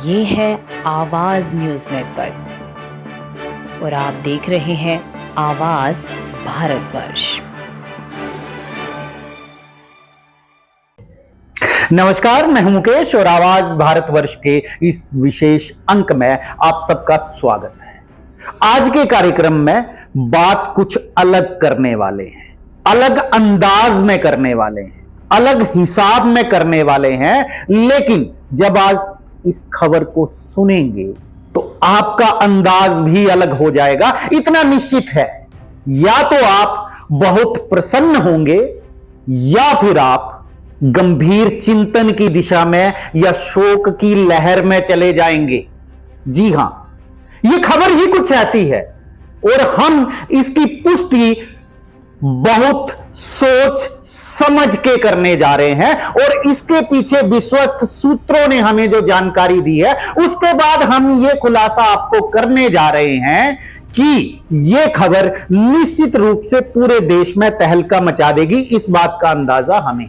ये है आवाज न्यूज नेटवर्क और आप देख रहे हैं आवाज भारतवर्ष। नमस्कार, मैं हूं मुकेश और आवाज भारतवर्ष के इस विशेष अंक में आप सबका स्वागत है। आज के कार्यक्रम में बात कुछ अलग करने वाले हैं, अलग अंदाज में करने वाले हैं, अलग हिसाब में करने वाले हैं। लेकिन जब आज इस खबर को सुनेंगे तो आपका अंदाज भी अलग हो जाएगा, इतना निश्चित है। या तो आप बहुत प्रसन्न होंगे या फिर आप गंभीर चिंतन की दिशा में या शोक की लहर में चले जाएंगे। जी हां, यह खबर ही कुछ ऐसी है और हम इसकी पुष्टि बहुत सोच समझ के करने जा रहे हैं और इसके पीछे विश्वस्त सूत्रों ने हमें जो जानकारी दी है उसके बाद हम यह खुलासा आपको करने जा रहे हैं कि यह खबर निश्चित रूप से पूरे देश में तहलका मचा देगी। इस बात का अंदाजा हमें।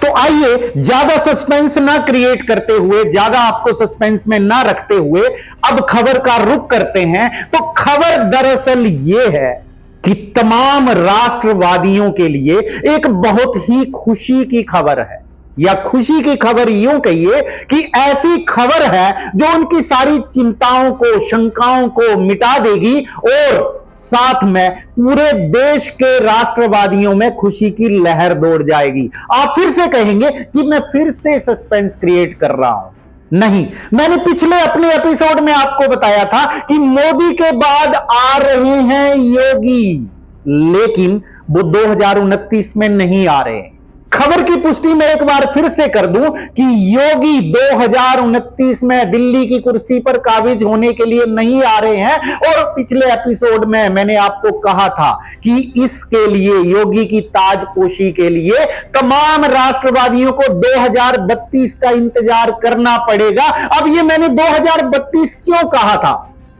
तो आइए ज्यादा सस्पेंस ना क्रिएट करते हुए, ज्यादा आपको सस्पेंस में ना रखते हुए अब खबर का रुख करते हैं। तो खबर दरअसल यह है कि तमाम राष्ट्रवादियों के लिए एक बहुत ही खुशी की खबर है, या खुशी की खबर यूं कहिए कि ऐसी खबर है जो उनकी सारी चिंताओं को, शंकाओं को मिटा देगी और साथ में पूरे देश के राष्ट्रवादियों में खुशी की लहर दौड़ जाएगी। आप फिर से कहेंगे कि मैं फिर से सस्पेंस क्रिएट कर रहा हूं। नहीं, मैंने पिछले अपने एपिसोड में आपको बताया था कि मोदी के बाद आ रहे हैं योगी, लेकिन वो 2029 में नहीं आ रहे। खबर की पुष्टि मैं एक बार फिर से कर दूं कि योगी 2029 में दिल्ली की कुर्सी पर काबिज होने के लिए नहीं आ रहे हैं। और पिछले एपिसोड में मैंने आपको कहा था कि इसके लिए, योगी की ताजपोशी के लिए तमाम राष्ट्रवादियों को 2032 का इंतजार करना पड़ेगा। अब ये मैंने 2032 क्यों कहा था,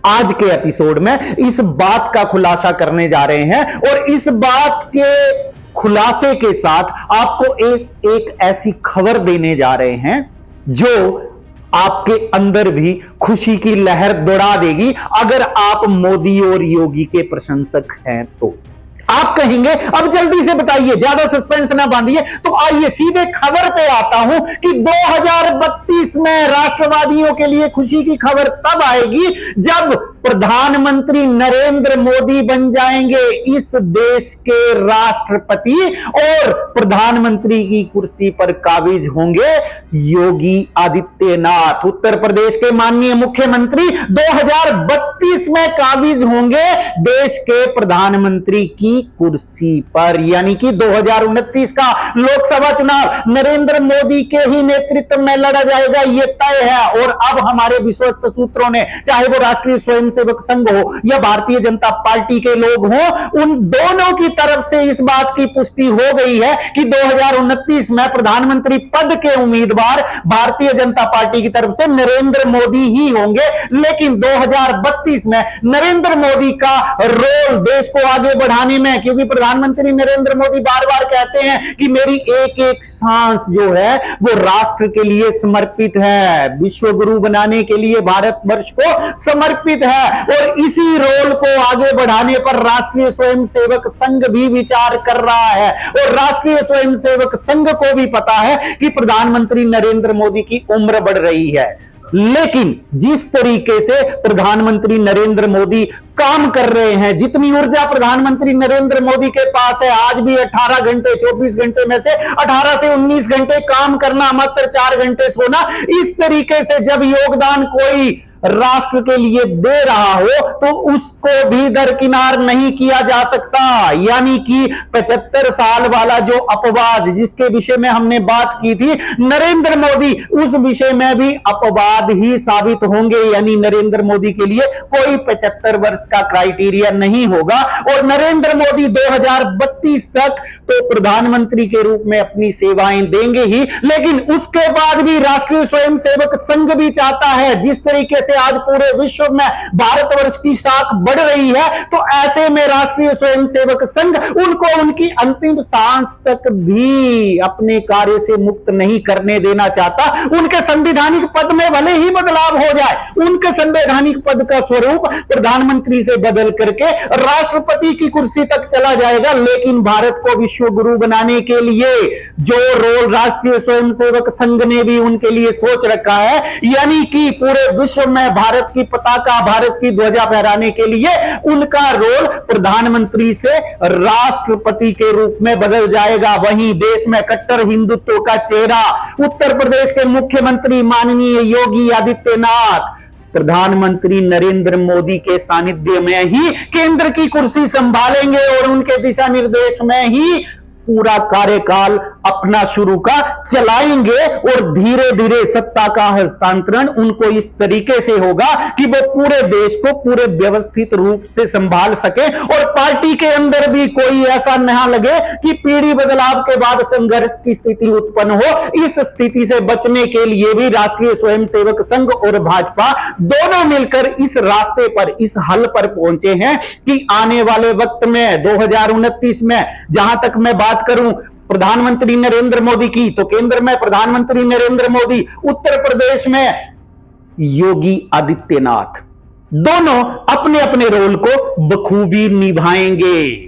आज के एपिसोड में इस बात का खुलासा करने जा रहे हैं और इस बात के खुलासे के साथ आपको एक ऐसी खबर देने जा रहे हैं जो आपके अंदर भी खुशी की लहर दौड़ा देगी अगर आप मोदी और योगी के प्रशंसक हैं तो। आप कहेंगे अब जल्दी से बताइए, ज्यादा सस्पेंस ना बांधिए। तो आइए सीधे खबर पे आता हूं कि 2032 में राष्ट्रवादियों के लिए खुशी की खबर तब आएगी जब प्रधानमंत्री नरेंद्र मोदी बन जाएंगे इस देश के राष्ट्रपति और प्रधानमंत्री की कुर्सी पर काबिज होंगे योगी आदित्यनाथ, उत्तर प्रदेश के माननीय मुख्यमंत्री 2032 में काबिज होंगे देश के प्रधानमंत्री की कुर्सी पर। यानी कि 2029 का लोकसभा चुनाव नरेंद्र मोदी के ही नेतृत्व में लड़ा जाएगा, यह तय है। और अब हमारे विश्वस्त सूत्रों ने, चाहे वो राष्ट्रीय स्वयंसेवक संघ हो या भारतीय जनता पार्टी के लोग हो, उन दोनों की तरफ से इस बात की पुष्टि हो गई है कि 2029 में प्रधानमंत्री पद के उम्मीदवार भारतीय जनता पार्टी की तरफ से नरेंद्र मोदी ही होंगे। लेकिन 2032 में नरेंद्र मोदी का रोल देश को आगे बढ़ाने में, क्योंकि प्रधानमंत्री नरेंद्र मोदी बार बार कहते हैं कि मेरी एक एक सांस जो है वो राष्ट्र के लिए समर्पित है, विश्व गुरु बनाने के लिए भारतवर्ष को समर्पित है। और इसी रोल को आगे बढ़ाने पर राष्ट्रीय स्वयंसेवक संघ भी विचार कर रहा है और राष्ट्रीय स्वयंसेवक संघ को भी पता है कि प्रधानमंत्री नरेंद्र मोदी की उम्र बढ़ रही है। लेकिन जिस तरीके से प्रधानमंत्री नरेंद्र मोदी काम कर रहे हैं, जितनी ऊर्जा प्रधानमंत्री नरेंद्र मोदी के पास है, आज भी 18 घंटे 24 घंटे में से 18 से 19 घंटे काम करना, मात्र 4 घंटे सोना, इस तरीके से जब योगदान कोई राष्ट्र के लिए दे रहा हो तो उसको भी दरकिनार नहीं किया जा सकता। यानी कि 75 साल वाला जो अपवाद जिसके विषय में हमने बात की थी, नरेंद्र मोदी उस विषय में भी अपवाद ही साबित होंगे। यानी नरेंद्र मोदी के लिए कोई 75 वर्ष का क्राइटेरिया नहीं होगा और नरेंद्र मोदी 2032 तक तो प्रधानमंत्री के रूप में अपनी सेवाएं देंगे ही। लेकिन उसके बाद भी राष्ट्रीय स्वयंसेवक संघ भी चाहता है, जिस तरीके से आज पूरे विश्व में भारतवर्ष की साख बढ़ रही है, तो ऐसे में राष्ट्रीय स्वयंसेवक संघ उनको उनकी अंतिम सांस तक भी अपने कार्य से मुक्त नहीं करने देना चाहता। उनके संवैधानिक पद में भले ही बदलाव हो जाए, उनके संवैधानिक पद का स्वरूप प्रधानमंत्री से बदल करके राष्ट्रपति की कुर्सी तक चला जाएगा, लेकिन भारत को विश्व गुरु बनाने के लिए जो रोल राष्ट्रीय स्वयंसेवक संघ ने भी उनके लिए सोच रखा है, यानी कि पूरे विश्व में भारत की पताका, भारत की ध्वजा फहराने के लिए उनका रोल प्रधानमंत्री से राष्ट्रपति के रूप में बदल जाएगा। वहीं देश में कट्टर हिंदुत्व का चेहरा उत्तर प्रदेश के मुख्यमंत्री माननीय योगी आदित्यनाथ प्रधानमंत्री नरेंद्र मोदी के सानिध्य में ही केंद्र की कुर्सी संभालेंगे और उनके दिशा निर्देश में ही पूरा कार्यकाल अपना शुरू का चलाएंगे और धीरे धीरे सत्ता का हस्तांतरण उनको इस तरीके से होगा कि वो पूरे देश को पूरे व्यवस्थित रूप से संभाल सके और पार्टी के अंदर भी कोई ऐसा न लगे कि पीढ़ी बदलाव के बाद संघर्ष की स्थिति उत्पन्न हो। इस स्थिति से बचने के लिए भी राष्ट्रीय स्वयंसेवक संघ और भाजपा दोनों मिलकर इस रास्ते पर, इस हल पर पहुंचे हैं कि आने वाले वक्त में 2029 में, जहां तक मैं बात करूं प्रधानमंत्री नरेंद्र मोदी की, तो केंद्र में प्रधानमंत्री नरेंद्र मोदी, उत्तर प्रदेश में योगी आदित्यनाथ, दोनों अपने अपने रोल को बखूबी निभाएंगे।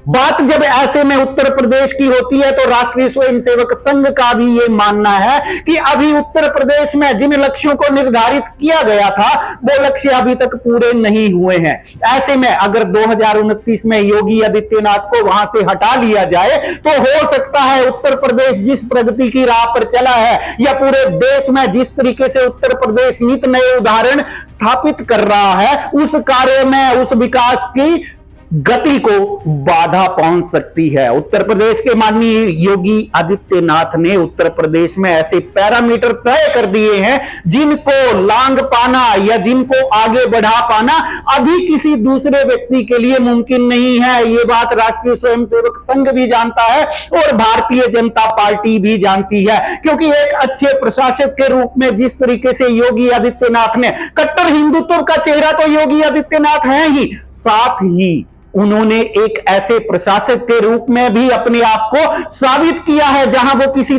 बात जब ऐसे में उत्तर प्रदेश की होती है तो राष्ट्रीय स्वयंसेवक संघ का भी यह मानना है कि अभी उत्तर प्रदेश में जिन लक्ष्यों को निर्धारित किया गया था वो लक्ष्य अभी तक पूरे नहीं हुए हैं। ऐसे में अगर 2029 में योगी आदित्यनाथ को वहां से हटा लिया जाए तो हो सकता है उत्तर प्रदेश जिस प्रगति की राह पर चला है या पूरे देश में जिस तरीके से उत्तर प्रदेश नित नए उदाहरण स्थापित कर रहा है, उस कार्य में, उस विकास की गति को बाधा पहुंच सकती है। उत्तर प्रदेश के माननीय योगी आदित्यनाथ ने उत्तर प्रदेश में ऐसे पैरामीटर तय कर दिए हैं जिनको लांग पाना या जिनको आगे बढ़ा पाना अभी किसी दूसरे व्यक्ति के लिए मुमकिन नहीं है। ये बात राष्ट्रीय स्वयंसेवक संघ भी जानता है और भारतीय जनता पार्टी भी जानती है, क्योंकि एक अच्छे प्रशासक के रूप में जिस तरीके से योगी आदित्यनाथ ने, कट्टर हिंदुत्व का चेहरा तो योगी आदित्यनाथ है ही, साथ ही उन्होंने एक ऐसे प्रशासक के रूप में भी अपने आप को साबित किया है जहां वो किसी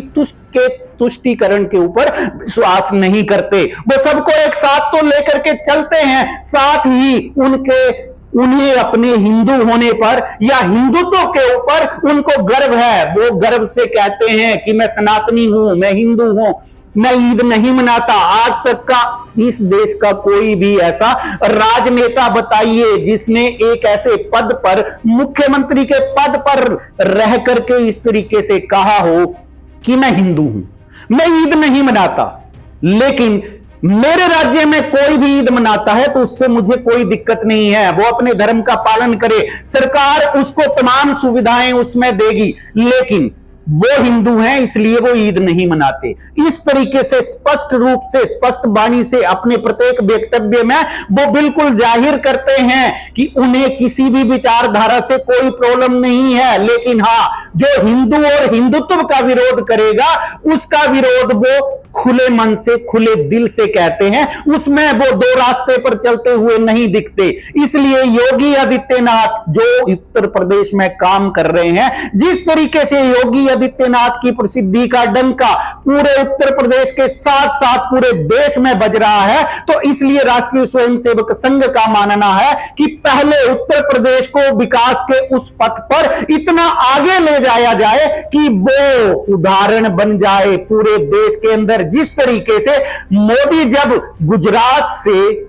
तुष्टीकरण के ऊपर विश्वास नहीं करते। वो सबको एक साथ तो लेकर के चलते हैं, साथ ही उन्हें अपने हिंदू होने पर या हिंदुत्व के ऊपर उनको गर्व है। वो गर्व से कहते हैं कि मैं सनातनी हूं, मैं हिंदू हूं, मैं ईद नहीं मनाता। आज तक का इस देश का कोई भी ऐसा राजनेता बताइए जिसने एक ऐसे पद पर, मुख्यमंत्री के पद पर रह करके इस तरीके से कहा हो कि मैं हिंदू हूं, मैं ईद नहीं मनाता, लेकिन मेरे राज्य में कोई भी ईद मनाता है तो उससे मुझे कोई दिक्कत नहीं है, वो अपने धर्म का पालन करे, सरकार उसको तमाम सुविधाएं उसमें देगी, लेकिन वो हिंदू हैं इसलिए वो ईद नहीं मनाते। इस तरीके से स्पष्ट रूप से, स्पष्ट वाणी से अपने प्रत्येक वक्तव्य में वो बिल्कुल जाहिर करते हैं कि उन्हें किसी भी विचारधारा से कोई प्रॉब्लम नहीं है, लेकिन हाँ, जो हिंदू और हिंदुत्व का विरोध करेगा उसका विरोध वो खुले मन से, खुले दिल से कहते हैं, उसमें वो दो रास्ते पर चलते हुए नहीं दिखते। इसलिए योगी आदित्यनाथ जो उत्तर प्रदेश में काम कर रहे हैं, जिस तरीके से योगी आदित्यनाथ की प्रसिद्धि का डंका पूरे उत्तर प्रदेश के साथ साथ पूरे देश में बज रहा है, तो इसलिए राष्ट्रीय स्वयंसेवक संघ का मानना है कि पहले उत्तर प्रदेश को विकास के उस पथ पर इतना आगे ले जाया जाए कि वो उदाहरण बन जाए पूरे देश के अंदर। जिस तरीके से मोदी जब गुजरात से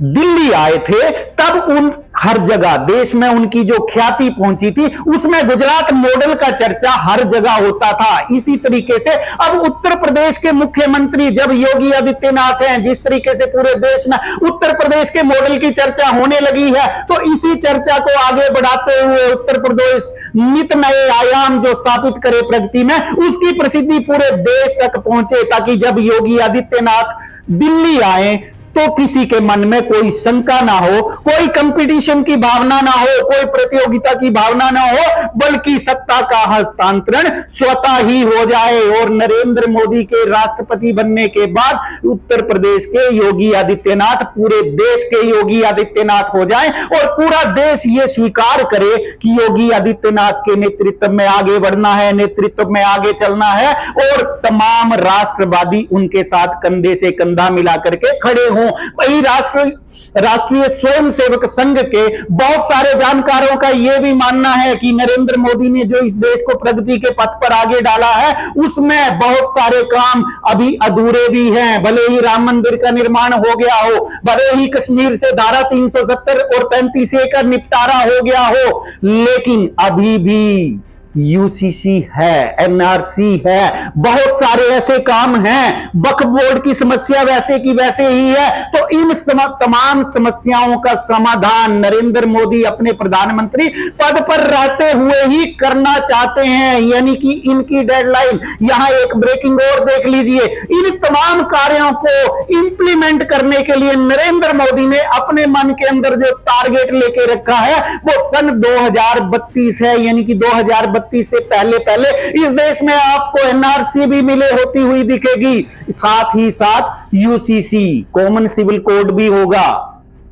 दिल्ली आए थे तब हर जगह देश में उनकी जो ख्याति पहुंची थी उसमें गुजरात मॉडल का चर्चा हर जगह होता था। इसी तरीके से अब उत्तर प्रदेश के मुख्यमंत्री जब योगी आदित्यनाथ हैं, जिस तरीके से पूरे देश में उत्तर प्रदेश के मॉडल की चर्चा होने लगी है, तो इसी चर्चा को आगे बढ़ाते हुए उत्तर प्रदेश नित नए आयाम जो स्थापित करे प्रगति में, उसकी प्रसिद्धि पूरे देश तक पहुंचे, ताकि जब योगी आदित्यनाथ दिल्ली आए तो किसी के मन में कोई शंका ना हो, कोई कंपटीशन की भावना ना हो, कोई प्रतियोगिता की भावना ना हो, बल्कि सत्ता का हस्तांतरण स्वतः ही हो जाए और नरेंद्र मोदी के राष्ट्रपति बनने के बाद उत्तर प्रदेश के योगी आदित्यनाथ पूरे देश के योगी आदित्यनाथ हो जाए और पूरा देश ये स्वीकार करे कि योगी आदित्यनाथ के नेतृत्व में आगे बढ़ना है, नेतृत्व में आगे चलना है और तमाम राष्ट्रवादी उनके साथ कंधे से कंधा मिला करके खड़े हों। वही राष्ट्रीय स्वयंसेवक संघ के बहुत सारे जानकारों का यह भी मानना है कि नरेंद्र मोदी ने जो इस देश को प्रगति के पथ पर आगे डाला है उसमें बहुत सारे काम अभी अधूरे भी हैं। भले ही राम मंदिर का निर्माण हो गया हो, भले ही कश्मीर से धारा 370 और 35A का निपटारा हो गया हो, लेकिन अभी भी यूसीसी है, एनआरसी है, बहुत सारे ऐसे काम हैं। वक्फ बोर्ड की समस्या वैसे की वैसे ही है। तो इन तमाम समस्याओं का समाधान नरेंद्र मोदी अपने प्रधानमंत्री पद पर रहते हुए ही करना चाहते हैं, यानी कि इनकी डेडलाइन। यहां एक ब्रेकिंग और देख लीजिए, इन तमाम कार्यों को इंप्लीमेंट करने के लिए नरेंद्र मोदी ने अपने मन के अंदर जो टारगेट लेके रखा है वो सन 2032 है, यानी कि 2032 से पहले पहले इस देश में आपको एनआरसी भी मिले होती हुई दिखेगी, साथ ही साथ यूसीसी कॉमन सिविल कोड भी होगा।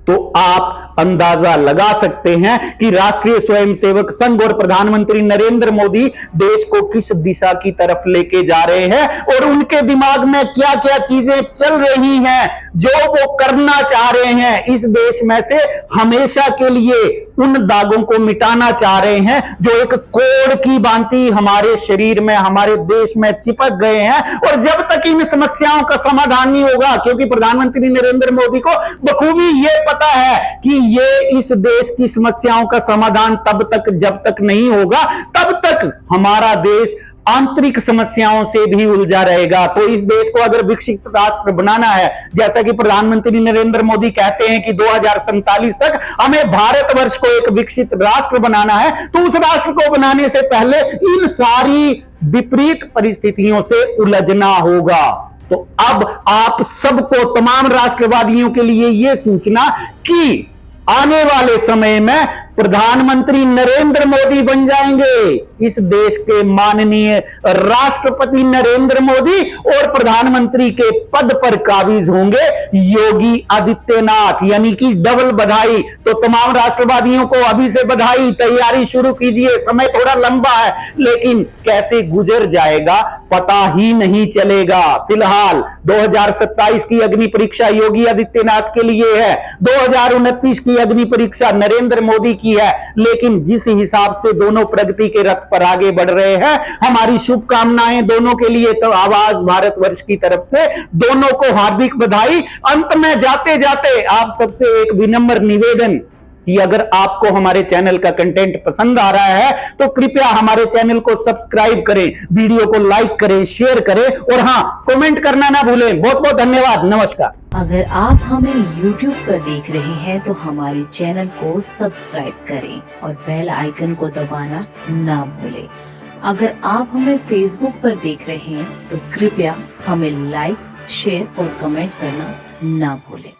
तो आप अंदाजा लगा सकते हैं कि राष्ट्रीय स्वयंसेवक संघ और प्रधानमंत्री नरेंद्र मोदी देश को किस दिशा की तरफ लेके जा रहे हैं और उनके दिमाग में क्या क्या चीजें चल रही हैं जो वो करना चाह रहे हैं। इस देश में से हमेशा के लिए उन दागों को मिटाना चाह रहे हैं जो एक कोड़ की भांति हमारे शरीर में, हमारे देश में चिपक गए हैं। और जब तक इन समस्याओं का समाधान नहीं होगा, क्योंकि प्रधानमंत्री नरेंद्र मोदी को बखूबी ये पता है कि ये इस देश की समस्याओं का समाधान तब तक जब तक नहीं होगा तब तक हमारा देश आंतरिक समस्याओं से भी उलझा रहेगा। तो इस देश को अगर विकसित राष्ट्र बनाना है, जैसा कि प्रधानमंत्री नरेंद्र मोदी कहते हैं कि 2047 तक हमें भारतवर्ष को एक विकसित राष्ट्र बनाना है, तो उस राष्ट्र को बनाने से पहले इन सारी विपरीत परिस्थितियों से उलझना होगा। तो अब आप सबको, तमाम राष्ट्रवादियों के लिए यह सूचना कि आने वाले समय में प्रधानमंत्री नरेंद्र मोदी बन जाएंगे। इस देश के माननीय राष्ट्रपति नरेंद्र मोदी और प्रधानमंत्री के पद पर काबिज होंगे योगी आदित्यनाथ, यानी कि डबल बधाई। तो तमाम राष्ट्रवादियों को अभी से बधाई, तैयारी शुरू कीजिए। समय थोड़ा लंबा है, लेकिन कैसे गुजर जाएगा पता ही नहीं चलेगा। फिलहाल 2027 की अग्नि परीक्षा योगी आदित्यनाथ के लिए है, 2029 की अग्नि परीक्षा नरेंद्र मोदी की है। लेकिन जिस हिसाब से दोनों प्रगति के रथ पर आगे बढ़ रहे हैं, हमारी शुभकामनाएं दोनों के लिए। तो आवाज भारतवर्ष की तरफ से दोनों को हार्दिक बधाई। अंत में जाते जाते आप सबसे एक विनम्र निवेदन कि अगर आपको हमारे चैनल का कंटेंट पसंद आ रहा है तो कृपया हमारे चैनल को सब्सक्राइब करें, वीडियो को लाइक करें, शेयर करें और हां, कमेंट करना ना भूलें। बहुत बहुत धन्यवाद। नमस्कार। अगर आप हमें YouTube पर देख रहे हैं तो हमारे चैनल को सब्सक्राइब करें और बेल आइकन को दबाना ना भूलें। अगर आप हमें Facebook पर देख रहे हैं तो कृपया हमें लाइक, शेयर और कमेंट करना ना भूलें।